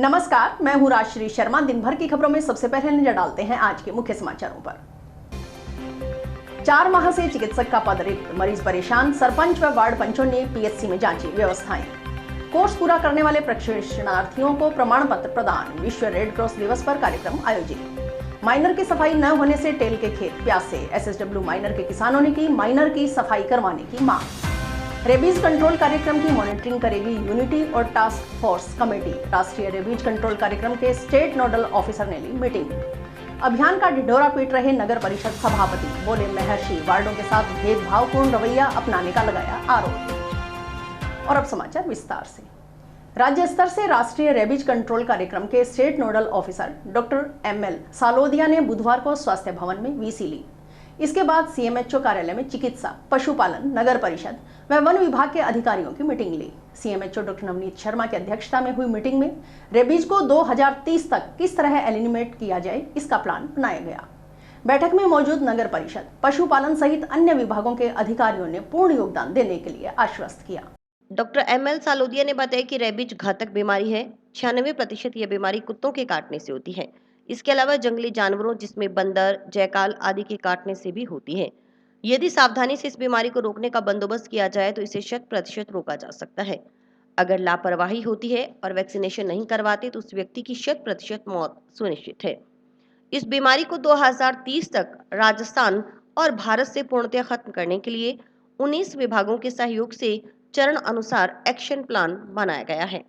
नमस्कार, मैं हूं राजश्री शर्मा। दिन भर की खबरों में सबसे पहले नजर डालते हैं आज के मुख्य समाचारों पर। 4 माह से चिकित्सक का पद रिक्त, मरीज परेशान, सरपंच व वार्ड पंचों ने पीएचसी में जांची व्यवस्थाएं। कोर्स पूरा करने वाले प्रशिक्षणार्थियों को प्रमाण पत्र प्रदान, विश्व रेड क्रॉस दिवस पर कार्यक्रम आयोजित। माइनर की सफाई न होने से टेल के खेत प्यासे, एसएसडब्ल्यू माइनर के किसानों ने की माइनर की सफाई करवाने की मांग। रेबीज कंट्रोल कार्यक्रम की मॉनिटरिंग करेगी यूनिटी और टास्क फोर्स कमेटी। राष्ट्रीय रेबीज कंट्रोल कार्यक्रम के स्टेट नोडल ऑफिसर ने ली मीटिंग। अभियान का ढिढोरा पीट रहे नगर परिषद सभापति, बोले महर्षि वार्डों के साथ भेदभावपूर्ण रवैया अपनाने का लगाया आरोप। और अब समाचार विस्तार से। राज्य स्तर से राष्ट्रीय रेबीज कंट्रोल कार्यक्रम के state nodal officer doctor ML Salodia ने बुधवार को स्वास्थ्य भवन में वीसी ली। इसके बाद सीएमएचओ कार्यालय में चिकित्सा, पशुपालन, नगर परिषद व वन विभाग के अधिकारियों की मीटिंग ली। सीएमएचओ डॉक्टर नवनीत शर्मा की अध्यक्षता में हुई मीटिंग में रेबीज को 2030 तक किस तरह एलिमिनेट किया जाए, इसका प्लान बनाया गया। बैठक में मौजूद नगर परिषद, पशुपालन सहित अन्य विभागों के अधिकारियों ने पूर्ण योगदान देने के लिए आश्वस्त किया। डॉक्टर एमएल सालोदिया ने बताया कि रेबीज घातक बीमारी है। 96% यह बीमारी कुत्तों के काटने से होती है। इसके अलावा जंगली जानवरों जिसमें बंदर, जयकाल आदि के काटने से भी होती है। यदि सावधानी से इस बीमारी को रोकने का बंदोबस्त किया जाए तो इसे 100% रोका जा सकता है। अगर लापरवाही होती है और वैक्सीनेशन नहीं करवाते तो उस व्यक्ति की 100% मौत सुनिश्चित है। इस बीमारी को 2030 तक राजस्थान और भारत से पूर्णतः खत्म करने के लिए 19 विभागों के सहयोग से चरण अनुसार एक्शन प्लान बनाया गया है।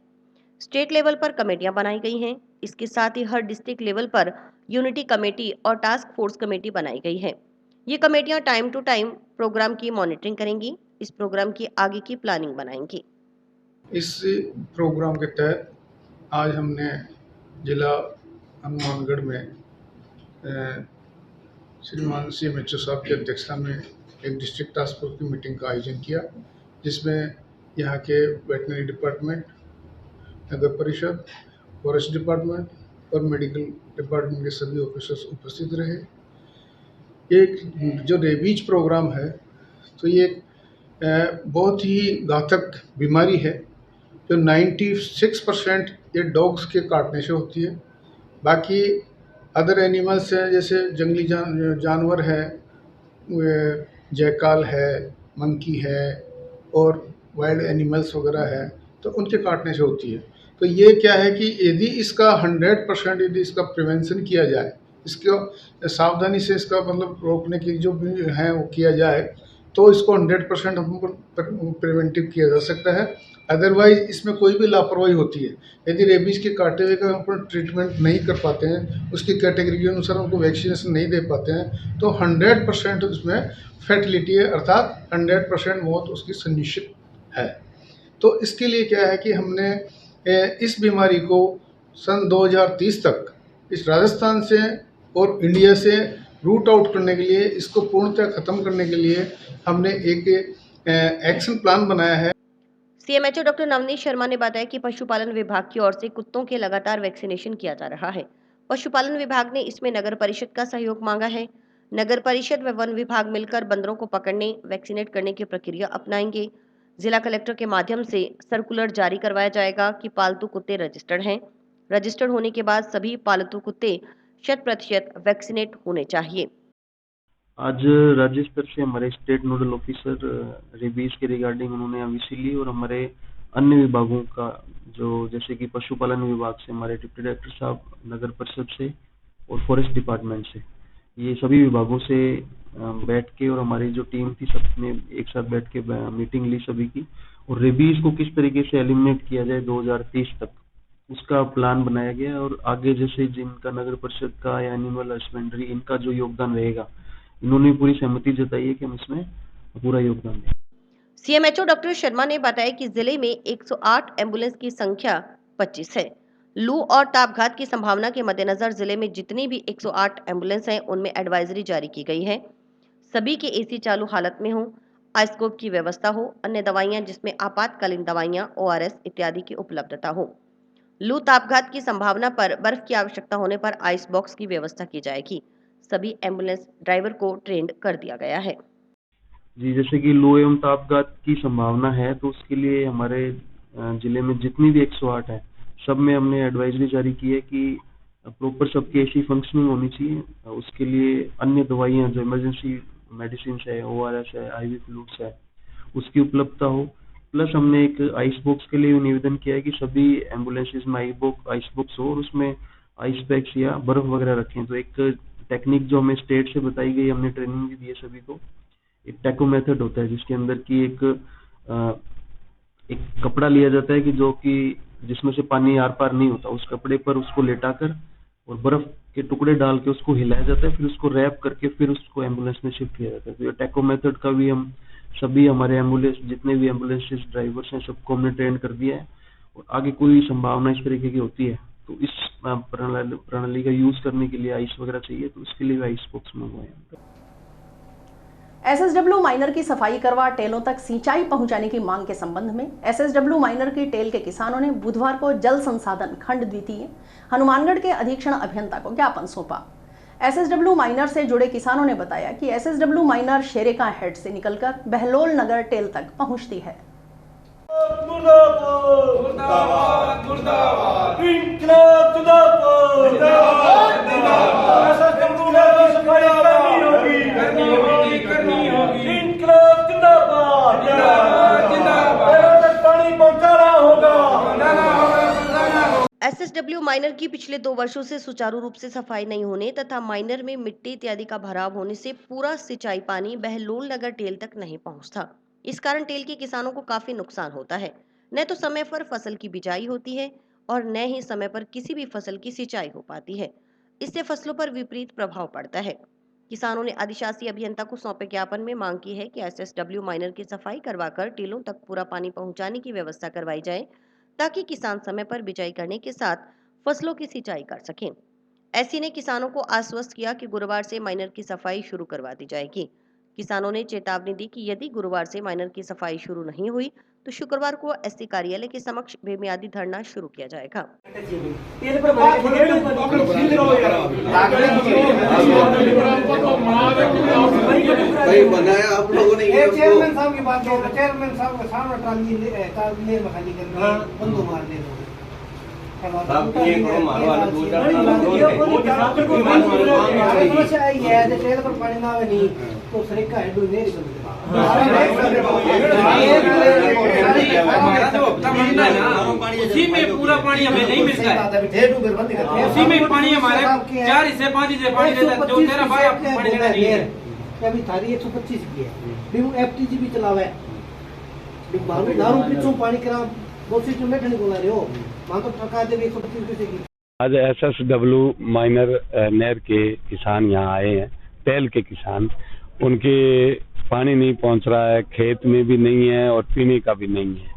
स्टेट लेवल पर कमेटियां बनाई गई हैं। इसके साथ ही हर डिस्ट्रिक्ट लेवल पर यूनिटी कमेटी और टास्क फोर्स कमेटी बनाई गई है। ये कमेटियां टाइम टू टाइम प्रोग्राम की मॉनिटरिंग करेंगी, इस प्रोग्राम की आगे की प्लानिंग बनाएंगी। इस प्रोग्राम के तहत आज हमने जिला हनुमानगढ़ में श्रीमान सीएमएचओ साहब की अध्यक्षता में एक डिस्ट्रिक्ट टास्क फोर्स की मीटिंग का आयोजन किया, जिसमें यहाँ के वेटनरी डिपार्टमेंट, नगर परिषद, फॉरेस्ट डिपार्टमेंट और मेडिकल डिपार्टमेंट के सभी ऑफिसर्स उपस्थित रहे। एक जो रेबीज प्रोग्राम है तो ये बहुत ही घातक बीमारी है जो 96% ये डॉग्स के काटने से होती है। बाकी अदर एनिमल्स हैं, जैसे जंगली जानवर है, जयकाल है, मंकी है और वाइल्ड एनिमल्स वगैरह है, तो उनके काटने से होती है। तो ये क्या है कि यदि इसका 100% यदि इसका प्रिवेंशन किया जाए, इसको सावधानी से इसका मतलब रोकने की जो भी है वो किया जाए, तो इसको 100% हमको प्रिवेंटिव किया जा सकता है। अदरवाइज इसमें कोई भी लापरवाही होती है, यदि रेबीज के काटे हुए का हम ट्रीटमेंट नहीं कर पाते हैं, उसकी कैटेगरी के अनुसार उनको वैक्सीनेशन नहीं दे पाते हैं, तो 100% उसमें फैटिलिटी है, अर्थात 100% मौत उसकी सुनिश्चित है। तो इसके लिए क्या है कि हमने इस बीमारी को सन 2030 तक इस राजस्थान से और इंडिया से रूट आउट करने के लिए, इसको पूर्णतः खत्म करने के लिए हमने एक एक्शन प्लान बनाया है। सीएमएचओ डॉक्टर नवनीत शर्मा ने बताया कि पशुपालन विभाग की ओर से कुत्तों के लगातार वैक्सीनेशन किया जा रहा है। पशुपालन विभाग ने इसमें नगर परिषद का सहयोग मांगा है। नगर परिषद व वन विभाग मिलकर बंदरों को पकड़ने, वैक्सीनेट करने की प्रक्रिया अपनाएंगे। जिला कलेक्टर के माध्यम से सर्कुलर जारी करवाया जाएगा कि पालतू कुत्ते रजिस्टर्ड हैं। रजिस्टर्ड होने के बाद सभी पालतू कुत्ते 100% वैक्सीनेट होने चाहिए। आज राज्य स्तर से हमारे स्टेट नोडल ऑफिसर रेबीज के रिगार्डिंग उन्होंने वीसी ली और हमारे अन्य विभागों का, जो जैसे कि पशुपालन विभाग से हमारे डिप्टी डायरेक्टर साहब, नगर परिषद से और फॉरेस्ट डिपार्टमेंट से, ये सभी विभागों से बैठ के और हमारी जो टीम थी सबने एक साथ बैठ के मीटिंग ली सभी की, और रेबीज को किस तरीके से एलिमिनेट किया जाए 2030 तक, उसका प्लान बनाया गया। और आगे जैसे जिनका नगर परिषद का या एनिमल हस्बेंड्री, इनका जो योगदान रहेगा, इन्होंने पूरी सहमति जताई है कि हम इसमें पूरा योगदान दें। सीएमएचओ डॉक्टर शर्मा ने बताया कि जिले में 108 एम्बुलेंस की संख्या 25 है। लू और तापघात की संभावना के मद्देनजर जिले में जितनी भी 108 एम्बुलेंस हैं, उनमें एडवाइजरी जारी की गई है। सभी के एसी चालू हालत में हो, आइस्कोप की व्यवस्था हो, अन्य दवाइयां जिसमें आपातकालीन दवाइयां, ओआरएस इत्यादि की उपलब्धता हो। लू तापघात की संभावना पर बर्फ की आवश्यकता होने पर आइस बॉक्स की व्यवस्था की जाएगी। सभी एम्बुलेंस ड्राइवर को ट्रेंड कर दिया गया है। जी, जैसे कि लू एवं तापघात की संभावना है, तो उसके लिए हमारे जिले में जितनी भी 108 है, सब में हमने एडवाइजरी जारी की है कि प्रॉपर सबकी ऐसी फंक्शनिंग होनी चाहिए। उसके लिए अन्य दवाइयाँ जो इमरजेंसी मेडिसिन है, ORS है, IV फ्लूइड्स है, उसकी उपलब्धता हो। प्लस हमने एक आइस बॉक्स के लिए निवेदन किया है कि सभी एम्बुलेंसेज में आइस बॉक्स हो और उसमें आइस पैक्स या बर्फ वगैरह रखें। तो एक टेक्निक जो हमें स्टेट से बताई गई, हमने ट्रेनिंग भी दी है सभी को। एक टैको मेथड होता है जिसके अंदर की एक कपड़ा लिया जाता है कि जो कि जिसमें से पानी आर पार नहीं होता, उस कपड़े पर उसको लेटाकर और बर्फ के टुकड़े डाल के उसको हिलाया जाता है, फिर उसको रैप करके फिर उसको एम्बुलेंस में शिफ्ट किया जाता है। तो ये टैको मेथड का भी हम सभी हमारे एम्बुलेंस जितने भी एम्बुलेंसेस ड्राइवर्स हैं सबको हमने ट्रेन कर दिया है। और आगे कोई संभावना इस तरीके की होती है तो इस प्रणाली का यूज करने के लिए आइस वगैरह चाहिए, तो इसके लिए आइस बॉक्स मंगवाए हैं। SSW माइनर की सफाई करवा टेलों तक सिंचाई पहुंचाने की मांग के संबंध में SSW माइनर की टेल के किसानों ने बुधवार को जल संसाधन खंड द्वितीय हनुमानगढ़ के अधीक्षण अभियंता को ज्ञापन सौंपा। SSW माइनर से जुड़े किसानों ने बताया कि SSW माइनर शेरेका हेड से निकलकर बहलोल नगर टेल तक पहुंचती है। SSW माइनर की पिछले 2 वर्षों से सुचारू रूप से सफाई नहीं होने तथा माइनर में मिट्टी इत्यादि का भराव होने से पूरा सिंचाई पानी बहलोल नगर टेल तक नहीं पहुंचता। इस कारण टेल के किसानों को काफी नुकसान होता है। न तो समय पर फसल की बिजाई होती है और न ही समय पर किसी भी फसल की सिंचाई हो पाती है। इससे फसलों पर विपरीत प्रभाव पड़ता है। किसानों ने अधिशासी अभियंता को सौंपे ज्ञापन में मांग की है कि SSW माइनर की सफाई करवाकर टेलों तक पूरा पानी पहुंचाने की व्यवस्था करवाई जाए ताकि किसान समय पर बिजाई करने के साथ फसलों की सिंचाई कर सकें। ऐसी ने किसानों को आश्वस्त किया कि गुरुवार से माइनर की सफाई शुरू करवा दी जाएगी। किसानों ने चेतावनी दी कि यदि गुरुवार से माइनर की सफाई शुरू नहीं हुई तो शुक्रवार को SC कार्यालय के समक्ष बेमियादी धरना शुरू किया जाएगा। बनाया आप लोगों ने, चेयरमैन साहब की बात करो, चेयरमैन साहब का सामने ट्राली में खाली करना बंदो मार दे दो। आप ये करो मारो वाला दो चार समस्या आई है जे तेल पर पानी ना आवे नहीं तो सरीका है डूने उसी में पूरा पानी हमें नहीं मिलता है। उसी में पानी हमारे 4 हिस्से 5 हिस्से पानी देता है, जो तेरा भाई आपको पानी देना नहीं है। अभी थारी 125 की है, बिम FTG भी चलावे बिम बारू नारू पिछू पानी करा बहुत सी चुने ठनी बोला रहे हो मान तो टका दे 125 की। आज SSW माइनर नहर के किसान यहाँ आए हैं, टेल के किसान, उनके पानी नहीं पहुँच रहा है, खेत में भी नहीं है और पीने का भी नहीं है।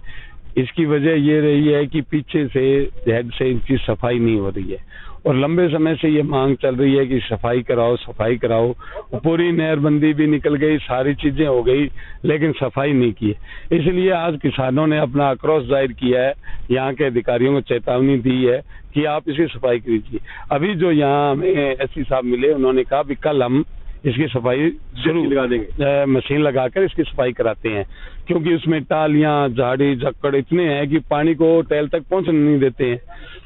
इसकी वजह ये रही है कि पीछे से हेड से इनकी सफाई नहीं हो रही है और लंबे समय से ये मांग चल रही है कि सफाई कराओ। पूरी नहरबंदी भी निकल गई, सारी चीजें हो गई, लेकिन सफाई नहीं की है। इसलिए आज किसानों ने अपना आक्रोश जाहिर किया है, यहाँ के अधिकारियों को चेतावनी दी है कि आप इसकी सफाई कीजिए। अभी जो यहाँ हमें SC साहब मिले, उन्होंने कहा भी कल हम इसकी सफाई शुरू लगा देंगे, मशीन लगाकर इसकी सफाई कराते हैं, क्योंकि उसमें टालियां, झाड़ी झक्कड़ इतने हैं कि पानी को टेल तक पहुंचने नहीं देते हैं।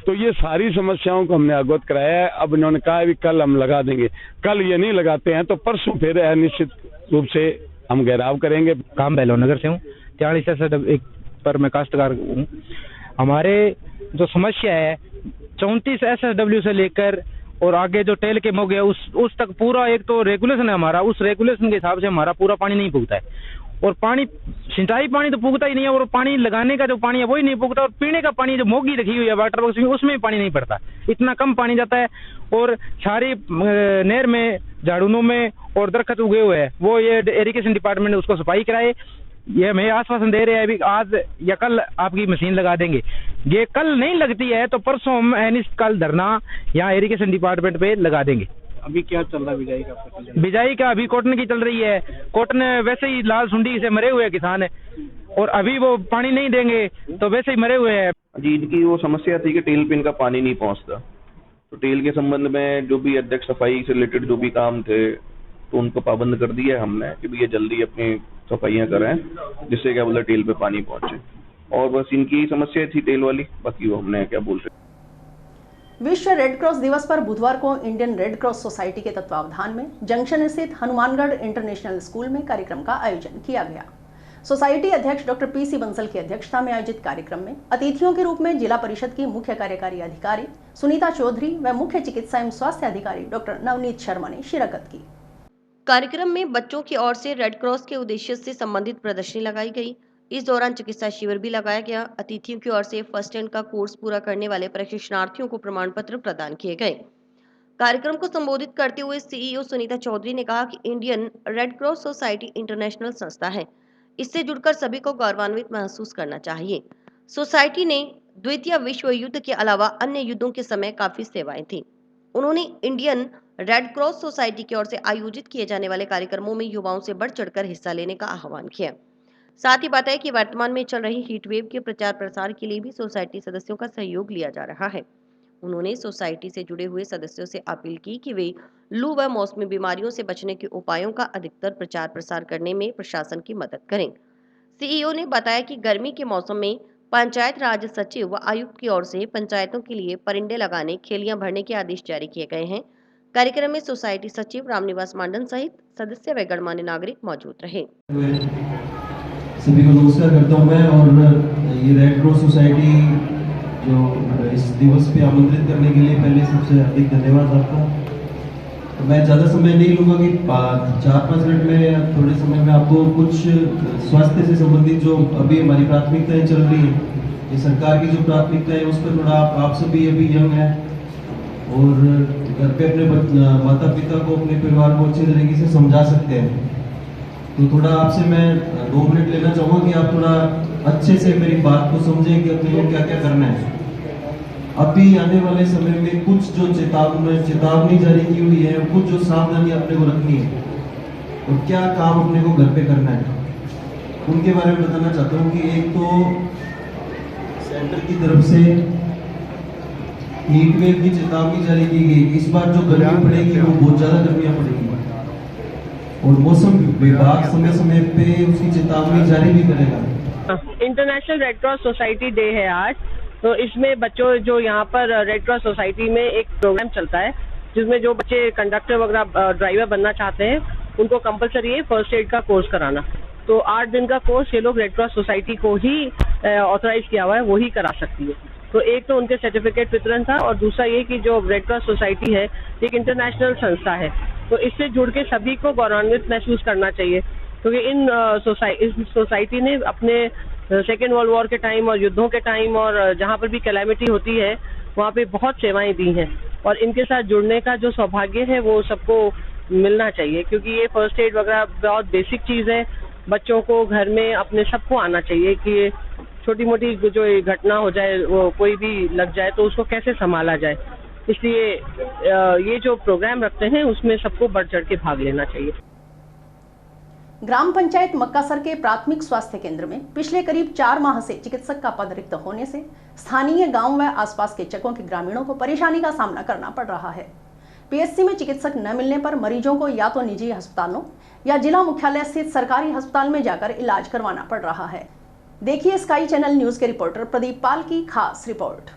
तो ये सारी समस्याओं को हमने अवगत कराया है। अब इन्होंने कहा है कि कल हम लगा देंगे। कल ये नहीं लगाते हैं तो परसों फिर निश्चित रूप से हम घेराव करेंगे। काम बहलोल नगर से हूँ, 43 एक पर मैं काश्तकार हूँ। हमारे जो समस्या है 34 SSW से लेकर और आगे जो टेल के मोगे उस तक पूरा एक तो रेगुलेशन है हमारा, उस रेगुलेशन के हिसाब से हमारा पूरा पानी नहीं पुगता है। और पानी सिंचाई पानी तो पुगता ही नहीं है और पानी लगाने का जो पानी है वही नहीं पुगता और पीने का पानी जो मोगी रखी हुई है वाटर बॉक्स में उसमें पानी नहीं पड़ता, इतना कम पानी जाता है। और सारी नहर में झाड़ूनों में और दरख्त उगे हुए हैं, वो ये इरिगेशन डिपार्टमेंट ने उसको सफाई कराए। ये हमें आश्वासन दे रहे हैं अभी आज या कल आपकी मशीन लगा देंगे। ये कल नहीं लगती है तो परसों हम कल धरना यहाँ इरिगेशन डिपार्टमेंट पे लगा देंगे। अभी क्या चल रहा है बिजाई का? बिजाई का अभी कॉटन की चल रही है। कॉटन वैसे ही लाल सुंडी से मरे हुए किसान है और अभी वो पानी नहीं देंगे तो वैसे ही मरे हुए हैं। जी, इनकी वो समस्या थी कि टेल पे इनका पानी नहीं पहुंचता, तो टेल के संबंध में जो भी अध्यक्ष सफाई से रिलेटेड जो भी काम थे तो उनको पाबंद कर दिया हमने कि भैया जल्दी अपनी सफाइयां करें जिससे क्या बोला टेल पे पानी पहुंचे। और बस इनकी समस्या थी तेल वाली, बाकी वो हमने क्या बोल रहे। विश्व रेड क्रॉस दिवस पर बुधवार को इंडियन रेड क्रॉस सोसाइटी के तत्वावधान में जंक्शन स्थित हनुमानगढ़ इंटरनेशनल स्कूल में कार्यक्रम का आयोजन किया गया। सोसाइटी अध्यक्ष डॉक्टर पीसी बंसल की अध्यक्षता में आयोजित कार्यक्रम में अतिथियों के रूप में जिला परिषद की मुख्य कार्यकारी अधिकारी सुनीता चौधरी व मुख्य चिकित्सा एवं स्वास्थ्य अधिकारी डॉक्टर नवनीत शर्मा ने शिरकत की। कार्यक्रम में बच्चों की ओर से रेड क्रॉस के उद्देश्य से संबंधित प्रदर्शनी लगाई गई। इस दौरान चिकित्सा शिविर भी लगाया गया। अतिथियों की ओर से फर्स्ट एड का कोर्स पूरा करने वाले प्रशिक्षणार्थियों को प्रमाण पत्र प्रदान किए गए। कार्यक्रम को संबोधित करते हुए सीईओ सुनीता चौधरी ने कहा कि Indian red cross society international संस्था है, इससे जुड़कर सभी को गौरवान्वित महसूस करना चाहिए। सोसाइटी ने द्वितीय विश्व युद्ध के अलावा अन्य युद्धों के समय काफी सेवाएं थी। उन्होंने इंडियन रेड क्रॉस सोसाइटी की ओर से आयोजित किए जाने वाले कार्यक्रमों में युवाओं से बढ़ चढ़कर हिस्सा लेने का आह्वान किया। साथ ही बताया कि वर्तमान में चल रही हीट वेव के प्रचार प्रसार के लिए भी सोसाइटी सदस्यों का सहयोग लिया जा रहा है। उन्होंने सोसाइटी से जुड़े हुए सदस्यों से अपील की कि वे लू व मौसमी बीमारियों से बचने के उपायों का अधिकतर प्रचार प्रसार करने में प्रशासन की मदद करें। सीईओ ने बताया कि गर्मी के मौसम में पंचायत राज सचिव व आयुक्त की ओर से पंचायतों के लिए परिंदे लगाने, खेलियां भरने के आदेश जारी किए गए हैं। कार्यक्रम में सोसाइटी सचिव रामनिवास मांडन सहित सदस्य व गणमान्य नागरिक मौजूद रहे। सभी को नमस्कार करता हूँ मैं, और ये रेड क्रॉस सोसाइटी जो इस दिवस पे आमंत्रित करने के लिए पहले सबसे हार्दिक धन्यवाद आपका। तो मैं ज़्यादा समय नहीं लूँगा कि 4-5 मिनट में या थोड़े समय में आपको कुछ स्वास्थ्य से संबंधित जो अभी हमारी प्राथमिकताएं चल रही हैं, ये सरकार की जो प्राथमिकता है उस पर थोड़ा आप सभी अभी यंग हैं और घर पे अपने माता पिता को, अपने परिवार को अच्छे तरीके से समझा सकते हैं। तो थोड़ा आपसे मैं 2 मिनट लेना चाहूँगा कि आप थोड़ा अच्छे से मेरी बात को समझें कि अपने को क्या क्या करना है। अभी आने वाले समय में कुछ जो चेतावनी जारी की हुई है, कुछ जो सावधानी अपने को रखनी है और क्या काम अपने को घर पे करना है, उनके बारे में बताना चाहता हूँ। कि एक तो सेंटर की तरफ से हीट वेव की चेतावनी जारी की गई। इस बार जो गर्मी पड़ेगी वो बहुत ज्यादा गर्मियाँ पड़ेगी और मौसम विभाग समय समय पे उसकी चेतावनी जारी भी करेगा। International red cross society day है आज, तो इसमें बच्चों जो यहाँ पर रेड क्रॉस सोसाइटी में एक प्रोग्राम चलता है जिसमें जो बच्चे कंडक्टर वगैरह ड्राइवर बनना चाहते हैं उनको कंपलसरी है फर्स्ट एड का कोर्स कराना। तो 8 दिन का कोर्स ये लोग रेड क्रॉस सोसाइटी को ही ऑथराइज किया हुआ है, वो ही करा सकती है। तो एक तो उनके सर्टिफिकेट वितरण था और दूसरा ये कि जो रेड क्रॉस सोसाइटी है एक इंटरनेशनल संस्था है, तो इससे जुड़ के सभी को गौरवान्वित महसूस करना चाहिए, क्योंकि इस सोसाइटी ने अपने सेकेंड वर्ल्ड वॉर के टाइम और युद्धों के टाइम और जहाँ पर भी कैलेमिटी होती है वहाँ पे बहुत सेवाएं दी हैं और इनके साथ जुड़ने का जो सौभाग्य है वो सबको मिलना चाहिए, क्योंकि ये फर्स्ट एड वगैरह बहुत बेसिक चीज़ है। बच्चों को घर में अपने सबको आना चाहिए कि छोटी मोटी जो घटना हो जाए, वो कोई भी लग जाए तो उसको कैसे संभाला जाए। इसलिए ये जो प्रोग्राम रखते हैं उसमें सबको बढ़ चढ़ के भाग लेना चाहिए। ग्राम पंचायत मक्कासर के प्राथमिक स्वास्थ्य केंद्र में पिछले करीब 4 माह से चिकित्सक का पद रिक्त होने से स्थानीय गांव व आसपास के चकों के ग्रामीणों को परेशानी का सामना करना पड़ रहा है। पीएचसी में चिकित्सक न मिलने पर मरीजों को या तो निजी अस्पतालों या जिला मुख्यालय स्थित सरकारी अस्पताल में जाकर इलाज करवाना पड़ रहा है। देखिए स्काई चैनल न्यूज के रिपोर्टर प्रदीप पाल की खास रिपोर्ट।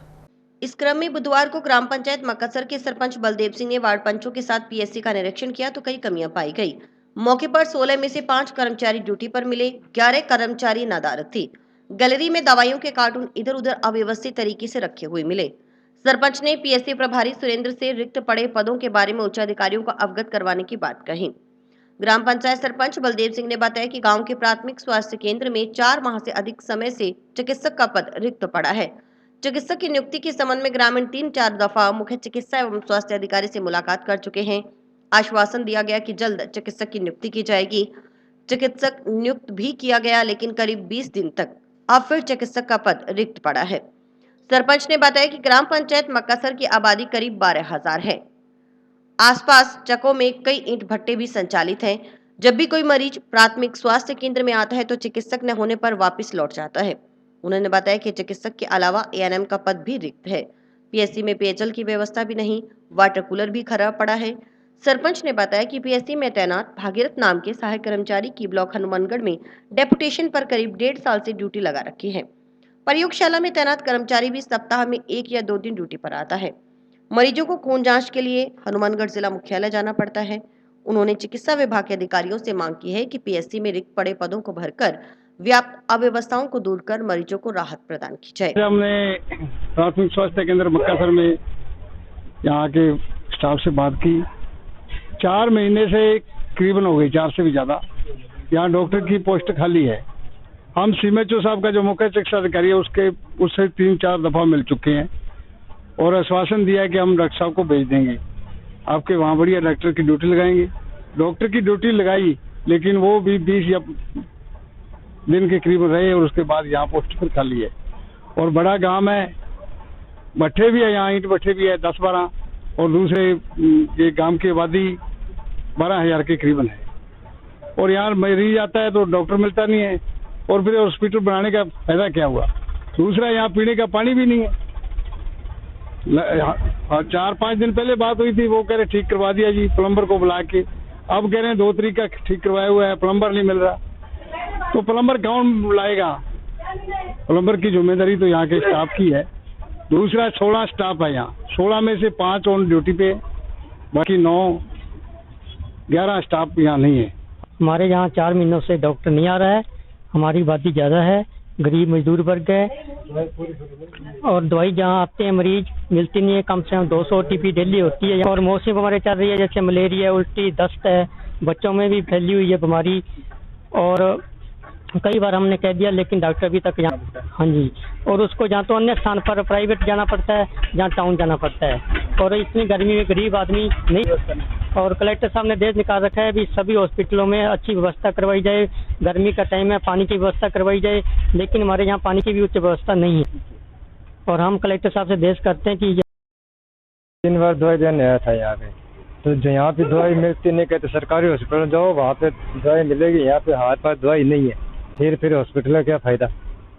इस क्रम में बुधवार को ग्राम पंचायत मक्कासर के सरपंच बलदेव सिंह ने वार्ड पंचों के साथ पीएचसी का निरीक्षण किया तो कई कमियां पाई गई। मौके पर 16 में से 5 कर्मचारी ड्यूटी पर मिले, 11 कर्मचारी नदारत थी। गैलरी में दवाइयों के कार्टून इधर उधर अव्यवस्थित तरीके से रखे हुए मिले। सरपंच ने पीएचसी प्रभारी सुरेंद्र से रिक्त पड़े पदों के बारे में उच्चाधिकारियों को अवगत करवाने की बात कही। ग्राम पंचायत सरपंच बलदेव सिंह ने बताया कि गांव के प्राथमिक स्वास्थ्य केंद्र में 4 माह से अधिक समय से चिकित्सक का पद रिक्त पड़ा है। चिकित्सक की नियुक्ति के संबंध में ग्रामीण 3-4 दफा मुख्य चिकित्सा एवं स्वास्थ्य अधिकारी से मुलाकात कर चुके हैं। आश्वासन दिया गया कि जल्द चिकित्सक की नियुक्ति की जाएगी। चिकित्सक नियुक्त भी किया गया, लेकिन करीब 20 दिन तक अब फिर चिकित्सक का पद रिक्त पड़ा है। सरपंच ने बताया कि ग्राम पंचायत मक्कासर की आबादी करीब 12,000 है। आसपास चकों में कई ईंट भट्टे भी संचालित हैं। जब भी कोई मरीज प्राथमिक स्वास्थ्य केंद्र में आता है तो चिकित्सक न होने पर वापस लौट जाता है। उन्होंने बताया कि चिकित्सक के अलावा एएनएम का पद भी रिक्त है। पीएचसी में पेयजल की व्यवस्था भी नहीं, वाटर कूलर भी खराब पड़ा है। सरपंच ने बताया कि पीएचसी में तैनात भागीरथ नाम के सहायक कर्मचारी की ब्लॉक हनुमानगढ़ में डेपुटेशन पर करीब 1.5 साल से ड्यूटी लगा रखी है। प्रयोगशाला में तैनात कर्मचारी भी सप्ताह में 1 या 2 दिन ड्यूटी पर आता है। मरीजों को खून जांच के लिए हनुमानगढ़ जिला मुख्यालय जाना पड़ता है। उन्होंने चिकित्सा विभाग के अधिकारियों से मांग की है कि पीएससी में रिक्त पड़े पदों को भरकर व्याप्त अव्यवस्थाओं को दूर कर मरीजों को राहत प्रदान की जाए। हमने प्राथमिक स्वास्थ्य केंद्र मक्कासर में यहाँ के स्टाफ से बात की। 4 महीने से करीबन हो गई, 4 से भी ज्यादा यहाँ डॉक्टर की पोस्ट खाली है। हम सीएमएचओ साहब का जो मुख्य चिकित्सा अधिकारी है उससे 3-4 दफा मिल चुके हैं और आश्वासन दिया है कि हम डॉक्टर साहब को भेज देंगे, आपके वहाँ बढ़िया डॉक्टर की ड्यूटी लगाएंगे। डॉक्टर की ड्यूटी लगाई लेकिन वो भी 20 या दिन के करीब रहे और उसके बाद यहाँ पोस्ट पर खाली है। और बड़ा गांव है, भट्ठे भी है यहाँ, ईंट भट्ठे भी है 10-12 और दूसरे ये गांव की आबादी 12,000 के करीबन है। और यहाँ मरीज आता है तो डॉक्टर मिलता नहीं है और फिर हॉस्पिटल बनाने का फायदा क्या हुआ। दूसरा यहाँ पीने का पानी भी नहीं है। 4-5 दिन पहले बात हुई थी, वो कह रहे ठीक करवा दिया जी प्लम्बर को बुला के। अब कह रहे हैं 2 तारीख का ठीक करवाया हुआ है, प्लम्बर नहीं मिल रहा। तो प्लम्बर कौन बुलाएगा? प्लम्बर की जिम्मेदारी तो यहाँ के स्टाफ की है। दूसरा 16 स्टाफ है यहाँ, 16 में से 5 ऑन ड्यूटी पे, बाकी 9-11 स्टाफ यहाँ नहीं है। हमारे यहाँ 4 महीनों से डॉक्टर नहीं आ रहा है। हमारी आबादी ज़्यादा है, गरीब मजदूर वर्ग है और दवाई जहाँ आते हैं मरीज मिलती नहीं है। कम से कम 200 OTP डेली होती है। और मौसमी बीमारी चल रही है जैसे मलेरिया, उल्टी, दस्त है, बच्चों में भी फैली हुई है बीमारी। और कई बार हमने कह दिया लेकिन डॉक्टर अभी तक यहाँ, हाँ जी, और उसको जहाँ तो अन्य स्थान पर प्राइवेट जाना पड़ता है, जहाँ टाउन जाना पड़ता है। और इतनी गर्मी में गरीब आदमी नहीं। और कलेक्टर साहब ने देश निकाल रखा है भी सभी हॉस्पिटलों में अच्छी व्यवस्था करवाई जाए। गर्मी का टाइम है, पानी की व्यवस्था करवाई जाए, लेकिन हमारे यहाँ पानी की भी उच्च व्यवस्था नहीं है। और हम कलेक्टर साहब से देश करते हैं कि 3 बार दवाई देने आया था यहाँ पे, तो जो यहाँ पे दवाई मिलती नहीं, कहते सरकारी हॉस्पिटल जाओ वहाँ पे दवाई मिलेगी, यहाँ पे हमारे पास दवाई नहीं है। फिर हॉस्पिटल का क्या फायदा?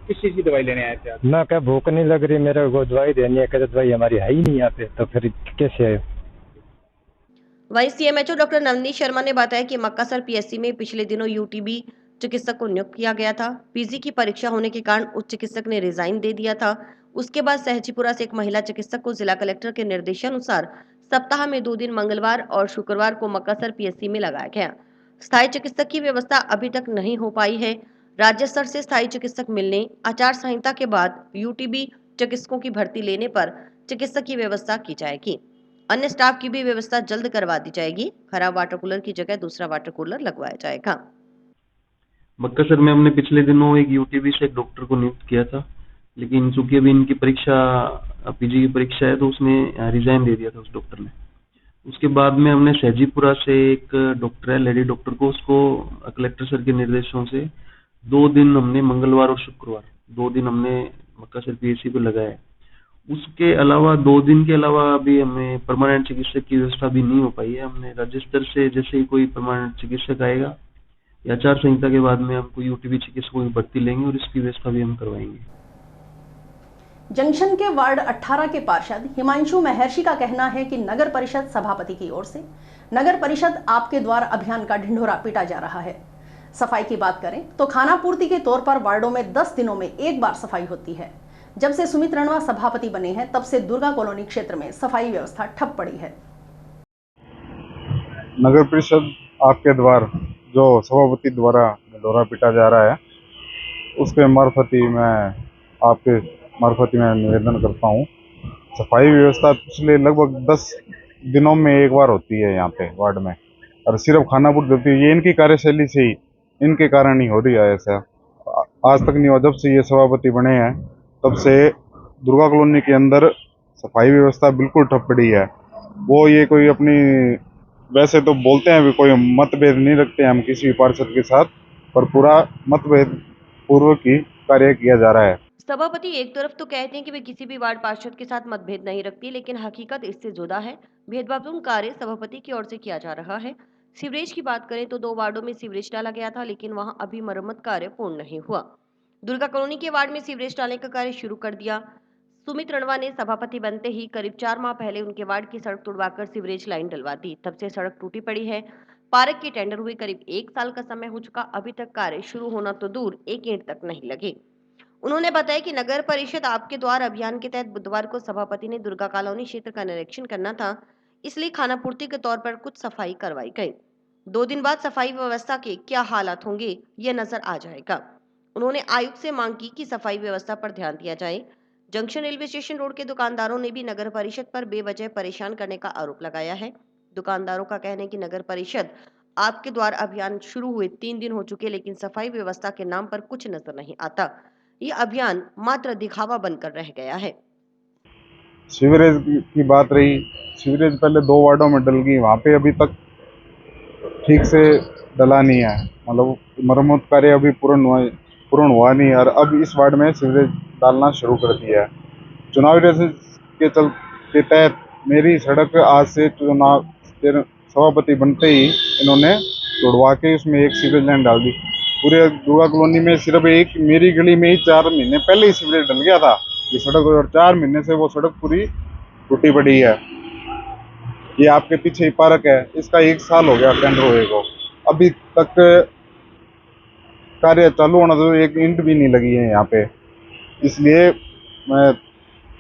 किस चीज की दवाई लेने आए थे आप? ना क्या भूख नहीं लग रही मेरे को, दवाई देनी है, कहते दवाई हमारी है ही नहीं यहाँ पे, तो फिर कैसे आए? वहीं सीएमएचओ डॉक्टर नवनीत शर्मा ने बताया कि मक्कासर पीएससी में पिछले दिनों यूटीबी चिकित्सक को नियुक्त किया गया था। पीजी की परीक्षा होने के कारण उच्च चिकित्सक ने रिजाइन दे दिया था। उसके बाद सहजीपुरा से एक महिला चिकित्सक को जिला कलेक्टर के निर्देशानुसार सप्ताह में 2 दिन मंगलवार और शुक्रवार को मक्कासर पीएससी में लगाया गया। स्थायी चिकित्सक की व्यवस्था अभी तक नहीं हो पाई है। राज्य स्तर से स्थायी चिकित्सक मिलने, आचार संहिता के बाद यूटीबी चिकित्सकों की भर्ती लेने पर चिकित्सक की व्यवस्था की जाएगी। अन्य स्टाफ की भी व्यवस्था जल्द करवा दी जाएगी। खराब वाटर कूलर की जगह दूसरा वाटर कूलर लगवाया जाएगा। मक्कासर में हमने पिछले दिनों एक यूटीबी से एक डॉक्टर को नियुक्त किया था, लेकिन चूंकि अभी इनकी परीक्षा पीजी की परीक्षा है तो उसने रिजाइन दे दिया था उस डॉक्टर ने। उसके बाद में हमने सहजीपुरा से एक डॉक्टर है, लेडी डॉक्टर को, उसको कलेक्टर सर के निर्देशों से 2 दिन हमने मंगलवार और शुक्रवार 2 दिन हमने मक्कासर पीएससी पे लगाया है। उसके अलावा 2 दिन के अलावा अभी हमें परमानेंट चिकित्सक की व्यवस्था भी नहीं हो पाई है। हमने राज्य स्तर से जैसे ही कोई परमानेंट चिकित्सक आएगा या आचार संहिता के बाद में हमको यूटीबी चिकित्सकों की भर्ती लेंगे और इसकी व्यवस्था भी हम करवाएंगे। जंक्शन के वार्ड 18 के पार्षद हिमांशु महर्षि का कहना है कि नगर परिषद सभापति की ओर से नगर परिषद आपके द्वार अभियान का ढिंढोरा पीटा जा रहा है। सफाई की बात करें तो खानापूर्ति के तौर पर वार्डों में 10 दिनों में एक बार सफाई होती है। जब से सुमित रणवा सभापति बने हैं तब से दुर्गा कॉलोनी क्षेत्र में सफाई व्यवस्था ठप पड़ी है। नगर परिषद आपके द्वार जो सभापति द्वारा ढिंढोरा पीटा जा रहा है, उसके मार्फत ही मैं आपके मार्फत ही मैं निवेदन करता हूँ। सफाई व्यवस्था पिछले लगभग 10 दिनों में एक बार होती है यहाँ पे वार्ड में, और सिर्फ खानापूर्ति होती है। ये इनकी कार्यशैली से ही, इनके कारण ही हो रही है ऐसा। आज तक नहीं हुआ। जब से ये सभापति बने हैं तब से दुर्गा कॉलोनी के अंदर सफाई व्यवस्था बिल्कुल ठप पड़ी है। वो ये कोई अपनी, वैसे तो बोलते हैं भी कोई मतभेद नहीं रखते हैं हम किसी भी पार्षद के साथ, पर पूरा मतभेद पूर्वक ही कार्य किया जा रहा है। सभापति एक तरफ तो कहते हैं कि वे किसी भी वार्ड पार्षद के साथ मतभेद नहीं रखती, लेकिन हकीकत इससे जुदा है। भेदभावपूर्ण कार्य सभापति की ओर से किया जा रहा है। सीवरेज की बात करें तो 2 वार्डों में सीवरेज डाला गया था, लेकिन वहां अभी मरम्मत कार्य पूर्ण नहीं हुआ। दुर्गा कॉलोनी के वार्ड में सीवरेज डालने का कार्य शुरू कर दिया। सुमित रणवा ने सभापति बनते ही करीब 4 माह पहले उनके वार्ड की सड़क तुड़वाकर सीवरेज लाइन डलवा दी। तब से सड़क टूटी पड़ी है। पार्क के टेंडर हुए करीब 1 साल का समय हो चुका, अभी तक कार्य शुरू होना तो दूर, एक ईंट तक नहीं लगी। उन्होंने बताया कि नगर परिषद आपके द्वार अभियान के तहत बुधवार को सभापति ने दुर्गा कॉलोनी क्षेत्र का निरीक्षण करना था, इसलिए खानापूर्ति के तौर पर कुछ सफाई करवाई गई। 2 दिन बाद सफाई व्यवस्था के क्या हालात होंगे ये नजर आ जाएगा। उन्होंने आयुक्त से मांग की कि सफाई व्यवस्था पर ध्यान दिया जाए। जंक्शन रेलवे स्टेशन रोड के दुकानदारों ने भी नगर परिषद पर बेवजह परेशान करने का आरोप लगाया है। दुकानदारों का कहना है कि नगर परिषद आपके द्वार अभियान शुरू हुए 3 दिन हो चुके, लेकिन सफाई व्यवस्था के नाम पर कुछ नजर नहीं आता। ये अभियान मात्र दिखावा बनकर रह गया है। सीवरेज की बात रही, सीवरेज पहले 2 वार्डों में डल गई, वहाँ पे अभी तक ठीक से डला नहीं है, मतलब मरम्मत कार्य अभी पूर्ण हुआ नहीं, और अब इस वार्ड में सीवरेज डालना शुरू कर दिया है। चुनावी रेस के तहत मेरी सड़क आज से चुनाव सभापति बनते ही इन्होंने तोड़वा के उसमें एक सीवरेज लाइन डाल दी। पूरे दुर्गा कॉलोनी में सिर्फ एक मेरी गली में ही 4 महीने पहले ही सीवरेज डल गया था ये सड़क, और 4 महीने से वो सड़क पूरी टूटी पड़ी है। ये आपके पीछे ही पार्क है, इसका 1 साल हो गया टेंडर हुए को, अभी तक कार्य चालू होना तो एक ईंट भी नहीं लगी है यहाँ पे। इसलिए मैं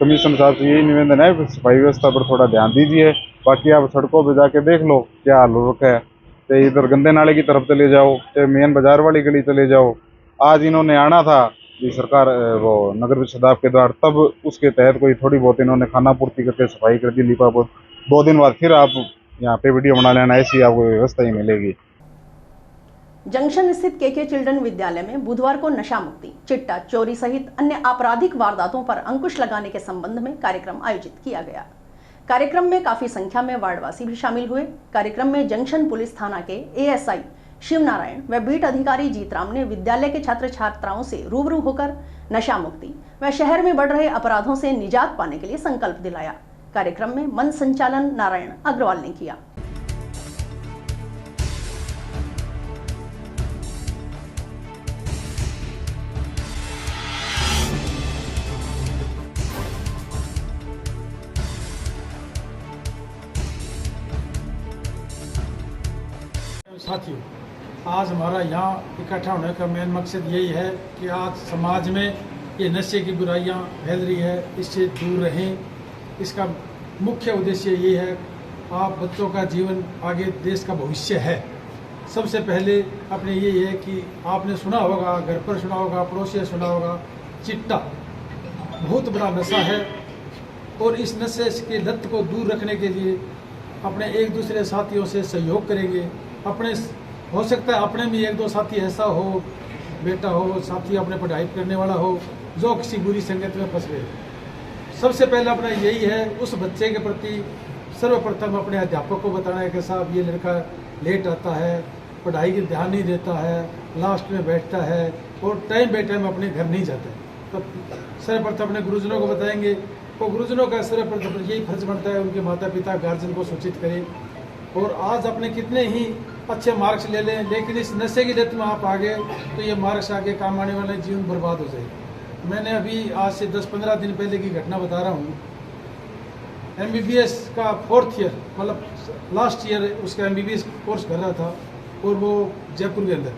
कमिश्नर साहब से यही निवेदन है, सफाई व्यवस्था पर थोड़ा ध्यान दीजिए। बाकी आप सड़कों पे जाके देख लो क्या हाल हो रखा है, चाहे इधर गंदे नाले की तरफ चले जाओ, चाहे मेन बाजार वाली गली चले जाओ। आज इन्होंने आना था ये सरकार वो नगर परिषद आपके द्वार, तब उसके तहत कोई थोड़ी बहुत इन्होंने खानापूर्ति करके सफाई कर दी लीपापोत। 2 दिन बाद फिर आप यहाँ पे वीडियो बना लेना, ऐसी आपको व्यवस्था ही मिलेगी। जंक्शन स्थित केके चिल्ड्रन विद्यालय में बुधवार को नशा मुक्ति, चिट्टा चोरी सहित अन्य आपराधिक वारदातों पर अंकुश लगाने के संबंध में कार्यक्रम आयोजित किया गया। कार्यक्रम में काफी संख्या में वार्डवासी भी शामिल हुए। कार्यक्रम में जंक्शन पुलिस थाना के एएसआई शिव नारायण व बीट अधिकारी जीतराम ने विद्यालय के छात्र छात्राओं से रूबरू होकर नशा मुक्ति व शहर में बढ़ रहे अपराधों से निजात पाने के लिए संकल्प दिलाया। कार्यक्रम में मंच संचालन नारायण अग्रवाल ने किया। साथियों, आज हमारा यहाँ इकट्ठा होने का मेन मकसद यही है कि आज समाज में ये नशे की बुराइयाँ फैल रही है, इससे दूर रहें। इसका मुख्य उद्देश्य ये है, आप बच्चों का जीवन आगे देश का भविष्य है। सबसे पहले अपने ये है कि आपने सुना होगा, घर पर सुना होगा, पड़ोसी सुना होगा, चिट्टा बहुत बड़ा नशा है, और इस नशे की लत को दूर रखने के लिए अपने एक दूसरे साथियों से सहयोग करेंगे। अपने हो सकता है अपने भी 1-2 साथी ऐसा हो, बेटा हो, साथी अपने पढ़ाई करने वाला हो जो किसी बुरी संगत में फंस गए। सबसे पहले अपना यही है, उस बच्चे के प्रति सर्वप्रथम अपने अध्यापक को बताना है कि साहब ये लड़का लेट आता है, पढ़ाई की ध्यान नहीं देता है, लास्ट में बैठता है और टाइम बाई टाइम अपने घर नहीं जाता है। तो सर्वप्रथम अपने गुरुजनों को बताएंगे, तो गुरुजनों का सर्वप्रथम यही फर्ज बनता है उनके माता पिता गार्जियन को सूचित करें। और आज अपने कितने ही अच्छे मार्क्स ले लें, लेकिन इस नशे की लत में आप आ गए तो ये मार्क्स आगे काम आने वाले जीवन बर्बाद हो जाएगा। मैंने अभी आज से 10-15 दिन पहले की घटना बता रहा हूँ। MBBS का 4th ईयर, मतलब लास्ट ईयर उसका MBBS कोर्स कर रहा था, और वो जयपुर के अंदर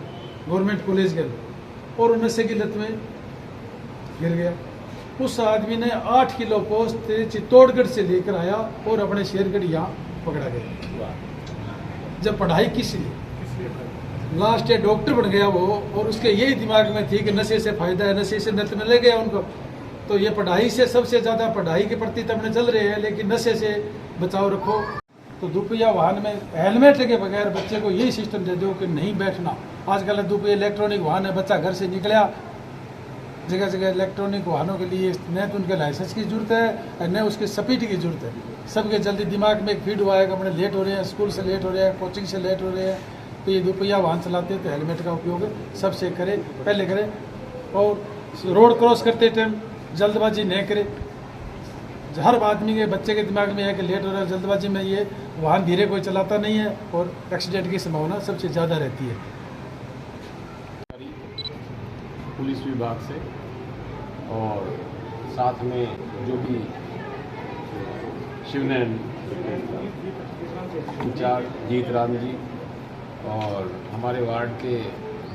गवर्नमेंट कॉलेज के अंदर, और नशे की लत में गिर गया। उस आदमी ने 8 किलो पोस्ट चित्तौड़गढ़ से लेकर आया और अपने शेरगढ़ यहाँ पकड़ा गया। जब पढ़ाई किस लिए, लास्ट ईयर डॉक्टर बन गया वो, और उसके यही दिमाग में थी कि नशे से फायदा है, नशे से नत में ले गया उनको। तो ये पढ़ाई से सबसे ज़्यादा पढ़ाई के प्रति तो अपने चल रहे हैं, लेकिन नशे से बचाव रखो। तो दुपहिया वाहन में हेलमेट लगे बगैर बच्चे को यही सिस्टम दे दो कि नहीं बैठना। आजकल दुपहिया इलेक्ट्रॉनिक वाहन है, बच्चा घर से निकला, जगह जगह इलेक्ट्रॉनिक वाहनों के लिए न तो उनके लाइसेंस की जरूरत है न उसकी स्पीड की जरूरत है। सबके जल्दी दिमाग में एक फीड हुआ है कि अपने लेट हो रहे हैं, स्कूल से लेट हो रहे हैं, कोचिंग से लेट हो रहे हैं, तो ये दुपहिया वाहन चलाते हैं तो हेलमेट का उपयोग सबसे करें, पहले करें। और रोड क्रॉस करते टाइम जल्दबाजी नहीं करें। हर आदमी के बच्चे के दिमाग में है कि लेट हो रहा है, जल्दबाजी में ये वाहन धीरे कोई चलाता नहीं है और एक्सीडेंट की संभावना सबसे ज़्यादा रहती है। पुलिस विभाग से और साथ में जो भी शिवनैन इंचार्ज जीतराम जी और हमारे वार्ड के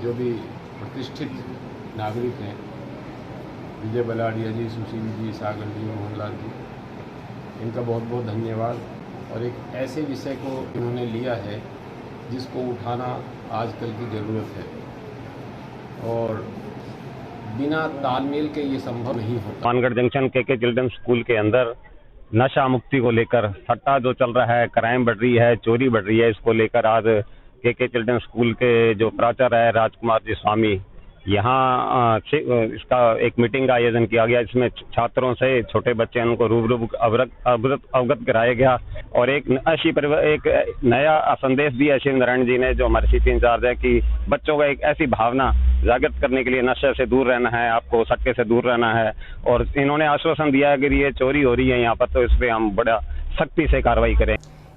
जो भी प्रतिष्ठित नागरिक हैं, विजय बलाडिया जी, सुशील जी, सागर जी, मोहनलाल जी, इनका बहुत बहुत धन्यवाद। और एक ऐसे विषय को इन्होंने लिया है जिसको उठाना आजकल की ज़रूरत है और बिना तालमेल के ये संभव नहीं होता। मानगढ़ जंक्शन के चिल्ड्रन स्कूल के अंदर नशा मुक्ति को लेकर सट्टा जो चल रहा है, क्राइम बढ़ रही है, चोरी बढ़ रही है, इसको लेकर आज के चिल्ड्रन स्कूल के जो प्राचार्य है राजकुमार जी स्वामी, यहाँ इसका एक मीटिंग का आयोजन किया गया। इसमें छात्रों से छोटे बच्चे उनको रूबरू अवगत कराया गया और एक नया संदेश दिया श्री नारायण जी ने, जो हमारे सिटी इंचार्ज है, कि बच्चों का एक ऐसी भावना जागृत करने के लिए नशे से दूर रहना है, आपको सट्टे से दूर रहना है। और इन्होंने आश्वासन दिया है कि ये चोरी हो रही है यहाँ पर, तो इस पर हम बड़ा सख्ती से कार्रवाई करें।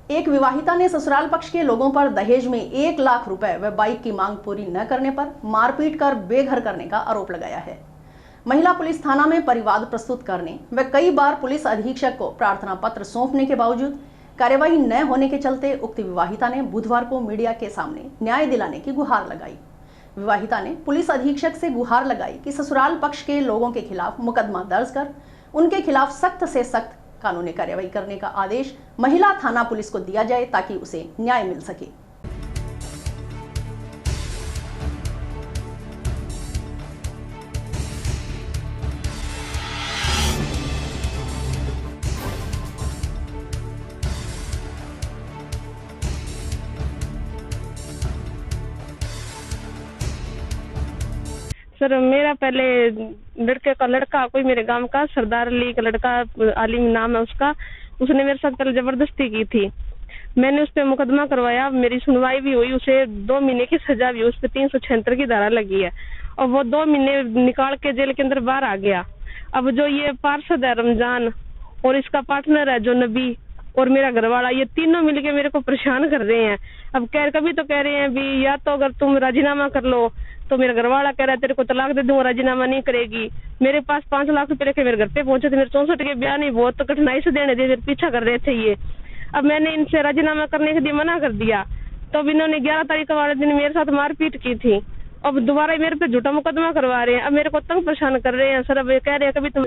एक विवाहिता ने ससुराल पक्ष के लोगों पर दहेज में 1 लाख रुपए व बाइक की मांग पूरी न करने पर मारपीट कर बेघर करने का आरोप लगाया है। महिला पुलिस थाना में परिवाद प्रस्तुत करने व कई बार पुलिस अधीक्षक को प्रार्थना पत्र सौंपने के बावजूद कार्यवाही न होने के चलते उक्त विवाहिता ने बुधवार को मीडिया के सामने न्याय दिलाने की गुहार लगाई। विवाहिता ने पुलिस अधीक्षक से गुहार लगाई कि ससुराल पक्ष के लोगों के खिलाफ मुकदमा दर्ज कर उनके खिलाफ सख्त से सख्त कानूनी कार्रवाई करने का आदेश महिला थाना पुलिस को दिया जाए ताकि उसे न्याय मिल सके। सर मेरा पहले लड़का कोई मेरे गांव का सरदार अली का लड़का, आलिम नाम है उसका, उसने मेरे साथ पहले जबरदस्ती की थी। मैंने उस पर मुकदमा करवाया, मेरी सुनवाई भी हुई, उसे 2 महीने की सजा भी, उस पर 376 की धारा लगी है और वो 2 महीने निकाल के जेल के अंदर बाहर आ गया। अब जो ये पार्षद है रमजान और इसका पार्टनर है जो नबी और मेरा घरवाला, ये तीनों मिलके मेरे को परेशान कर रहे हैं। अब कभी तो कह रहे हैं भी या तो अगर तुम राजीनामा कर लो, तो मेरा घरवाला कह रहा है तेरे को तलाक दे दूंगा, राजीनामा नहीं करेगी। मेरे पास 5 लाख रुपए लेके मेरे घर पे पहुंचे थे, मेरे 64 के बयान ही बहुत कठिनाई से देने थे, पीछा कर रहे थे ये। अब मैंने इनसे राजीनामा करने के लिए मना कर दिया, तो अब इन्होंने 11 तारीख वाले दिन मेरे साथ मारपीट की थी। अब दोबारा मेरे पे झूठा मुकदमा करवा रहे हैं, अब मेरे को तंग परेशान कर रहे हैं सर। अब ये कह रहे हैं कभी तुम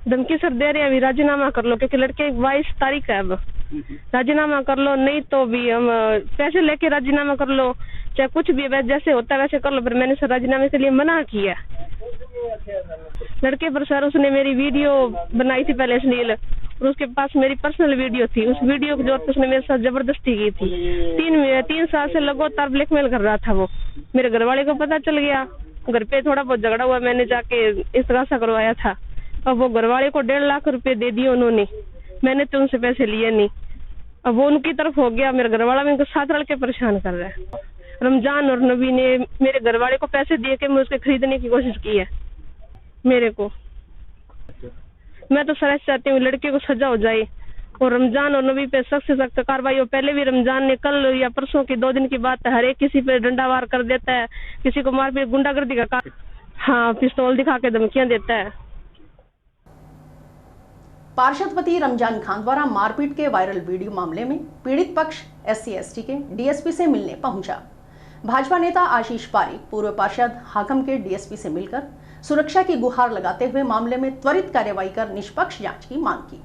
धमकी सर दे रहे हैं अभी राजीनामा कर लो, क्योंकि लड़के 22 तारीख है, अब राजीनामा कर लो, नहीं तो भी हम पैसे लेके राजीनामा कर लो, चाहे कुछ भी जैसे होता है वैसे कर लो। पर मैंने सर राजीनामे के लिए मना किया। लड़के पर सर उसने मेरी वीडियो बनाई थी पहले अश्लील, और उसके पास मेरी पर्सनल वीडियो थी, उस वीडियो की जरूरत उसने मेरे साथ जबरदस्ती की थी। 3 साल से लगातार ब्लैकमेल कर रहा था वो। मेरे घरवाले को पता चल गया, घर पे थोड़ा बहुत झगड़ा हुआ, मैंने जाके इस्तगासा करवाया था और वो घरवाले को 1.5 लाख रुपए दे दिए उन्होंने, मैंने तो उनसे पैसे लिए नहीं। अब वो उनकी तरफ हो गया, मेरा घरवाला मेरे को साथ रल के परेशान कर रहा है। रमजान और नबी ने मेरे घरवाले को पैसे दिए कि मैं उसके खरीदने की कोशिश की है मेरे को। मैं तो सर चाहती हूँ लड़के को सजा हो जाए और रमजान और नबी पे सख्त से सख्त कार्रवाई हो। पहले भी रमजान ने कल या परसों की 2 दिन की बात है, हर एक किसी पे डंडा वार कर देता है, किसी को मार पीट गुंडागर्दी का काम, हाँ पिस्तौल दिखा के धमकियां देता है। पार्षदपति रमजान खान द्वारा मारपीट के वायरल वीडियो मामले में पीड़ित पक्ष SC/ST के DSP से मिलने पहुंचा। भाजपा नेता आशीष पारीक पूर्व पार्षद हाकम के DSP से मिलकर सुरक्षा की गुहार लगाते हुए मामले में त्वरित कार्रवाई कर निष्पक्ष जांच की मांग की।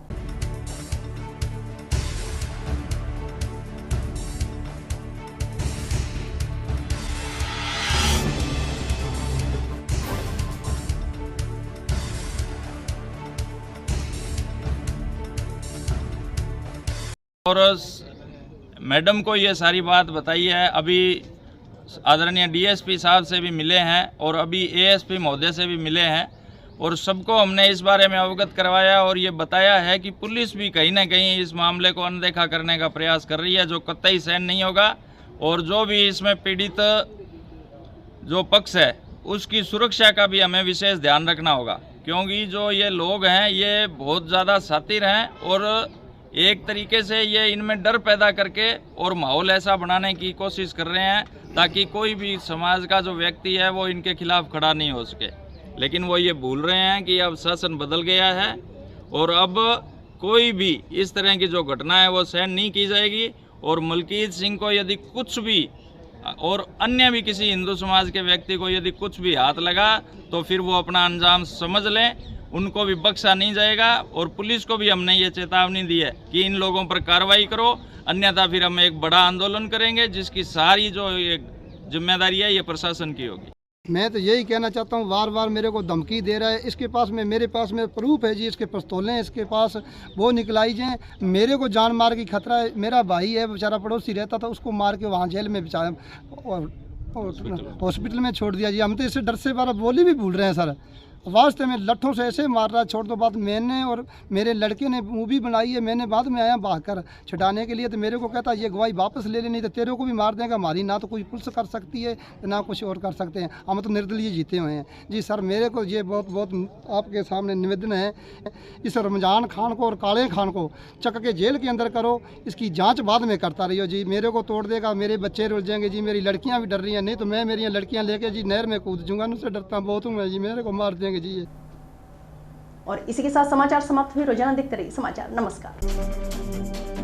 और मैडम को ये सारी बात बताई है। अभी आदरणीय DSP साहब से भी मिले हैं और अभी ASP महोदय से भी मिले हैं और सबको हमने इस बारे में अवगत करवाया और ये बताया है कि पुलिस भी कहीं ना कहीं इस मामले को अनदेखा करने का प्रयास कर रही है, जो कतई सहन नहीं होगा। और जो भी इसमें पीड़ित जो पक्ष है उसकी सुरक्षा का भी हमें विशेष ध्यान रखना होगा, क्योंकि जो ये लोग हैं ये बहुत ज़्यादा शातिर हैं और एक तरीके से ये इनमें डर पैदा करके और माहौल ऐसा बनाने की कोशिश कर रहे हैं ताकि कोई भी समाज का जो व्यक्ति है वो इनके खिलाफ खड़ा नहीं हो सके। लेकिन वो ये भूल रहे हैं कि अब शासन बदल गया है और अब कोई भी इस तरह की जो घटना है वो सहन नहीं की जाएगी। और मलकीत सिंह को यदि कुछ भी और अन्य भी किसी हिंदू समाज के व्यक्ति को यदि कुछ भी हाथ लगा तो फिर वो अपना अंजाम समझ लें, उनको भी बख्शा नहीं जाएगा। और पुलिस को भी हमने ये चेतावनी दी है कि इन लोगों पर कार्रवाई करो, अन्यथा फिर हम एक बड़ा आंदोलन करेंगे जिसकी सारी जो ये जिम्मेदारी है ये प्रशासन की होगी। मैं तो यही कहना चाहता हूँ, बार बार मेरे को धमकी दे रहा है। इसके पास में मेरे पास में प्रूफ है जी, इसके पिस्तौलें हैं इसके पास, वो निकलाई जाए। मेरे को जान मार की खतरा है। मेरा भाई है बेचारा, पड़ोसी रहता था, उसको मार के वहाँ जेल में बेचारा हॉस्पिटल में छोड़ दिया जी। हम तो इससे डर से बार बोली भी भूल रहे हैं सर। वास्ते में लट्ठों से ऐसे मार रहा है, छोड़ दो बात। मैंने और मेरे लड़के ने मूवी बनाई है, मैंने बाद में आया भागकर छुड़ाने के लिए, तो मेरे को कहता ये गवाही वापस ले लेनी, तो तेरे को भी मार देगा। हमारी ना तो कोई पुलिस कर सकती है ना कुछ और कर सकते हैं, हम तो निर्दलीय जीते हुए हैं जी। सर मेरे को ये बहुत आपके सामने निवेदन है, इस रमजान खान को और काले खान को चक के जेल के अंदर करो, इसकी जाँच बाद में करता रहियो जी। मेरे को तोड़ देगा, मेरे बच्चे रुल जाएंगे जी, मेरी लड़कियाँ भी डर रही हैं, नहीं तो मैं मेरी लड़कियाँ लेके जी नहर में कूद जाऊँगा, उनसे डरता बहुत हूँ मैं जी, मेरे को मार देंगे जी। और इसी के साथ समाचार समाप्त हुए। रोजाना देखते रहिए समाचार। नमस्कार।